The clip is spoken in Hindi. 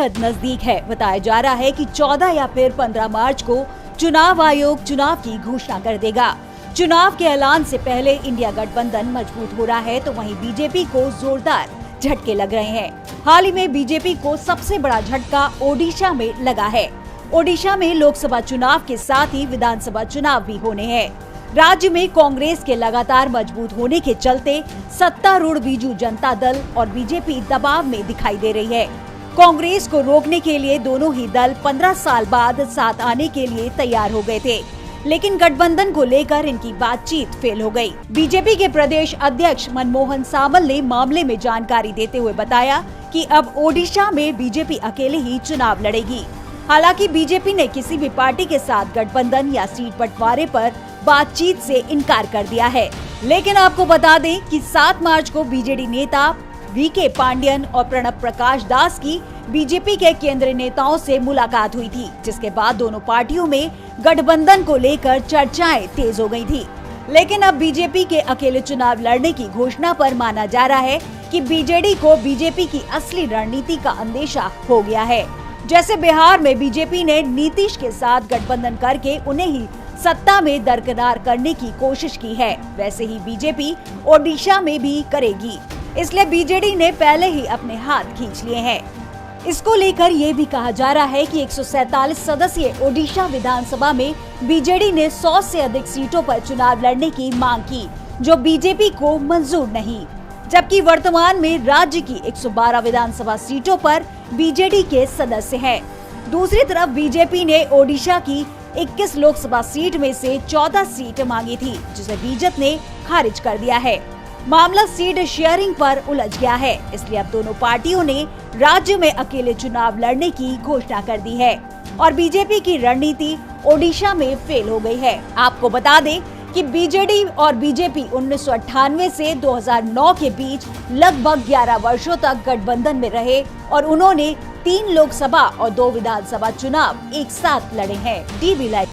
नजदीक है। बताया जा रहा है कि 14 या फिर 15 मार्च को चुनाव आयोग चुनाव की घोषणा कर देगा। चुनाव के ऐलान से पहले इंडिया गठबंधन मजबूत हो रहा है, तो वहीं बीजेपी को जोरदार झटके लग रहे हैं। हाल ही में बीजेपी को सबसे बड़ा झटका ओडिशा में लगा है। ओडिशा में लोकसभा चुनाव के साथ ही विधानसभा चुनाव भी होने हैं। राज्य में कांग्रेस के लगातार मजबूत होने के चलते सत्तारूढ़ बीजू जनता दल और बीजेपी दबाव में दिखाई दे रही है। कांग्रेस को रोकने के लिए दोनों ही दल 15 साल बाद साथ आने के लिए तैयार हो गए थे, लेकिन गठबंधन को लेकर इनकी बातचीत फेल हो गई। बीजेपी के प्रदेश अध्यक्ष मनमोहन सामल ने मामले में जानकारी देते हुए बताया कि अब ओडिशा में बीजेपी अकेले ही चुनाव लड़ेगी। हालांकि बीजेपी ने किसी भी पार्टी के साथ गठबंधन या सीट बंटवारे पर बातचीत से इनकार कर दिया है। लेकिन आपको बता दें कि 7 मार्च को बीजेडी नेता वीके पांडियन और प्रणब प्रकाश दास की बीजेपी के केंद्रीय नेताओं से मुलाकात हुई थी, जिसके बाद दोनों पार्टियों में गठबंधन को लेकर चर्चाएं तेज हो गई थी। लेकिन अब बीजेपी के अकेले चुनाव लड़ने की घोषणा पर माना जा रहा है कि बीजेडी को बीजेपी की असली रणनीति का अंदेशा हो गया है। जैसे बिहार में बीजेपी ने नीतीश के साथ गठबंधन करके उन्हें ही सत्ता में दरकिनार करने की कोशिश की है, वैसे ही बीजेपी ओडिशा में भी करेगी। इसलिए बीजेडी ने पहले ही अपने हाथ खींच लिए हैं। इसको लेकर ये भी कहा जा रहा है कि 147 सदस्यीय ओडिशा विधानसभा में बीजेडी ने 100 से अधिक सीटों पर चुनाव लड़ने की मांग की, जो बीजेपी को मंजूर नहीं। जबकि वर्तमान में राज्य की 112 विधानसभा सीटों पर बीजेडी के सदस्य हैं। दूसरी तरफ बीजेपी ने ओडिशा की 21 लोकसभा सीट में से 14 सीट मांगी थी, जिसे बीजेपी ने खारिज कर दिया है। मामला सीट शेयरिंग पर उलझ गया है, इसलिए अब दोनों पार्टियों ने राज्य में अकेले चुनाव लड़ने की घोषणा कर दी है और बीजेपी की रणनीति ओडिशा में फेल हो गई है। आपको बता दें कि बीजेडी और बीजेपी 1998 से 2009 के बीच लगभग 11 वर्षों तक गठबंधन में रहे और उन्होंने 3 लोकसभा और 2 विधानसभा चुनाव एक साथ लड़े हैं। TV live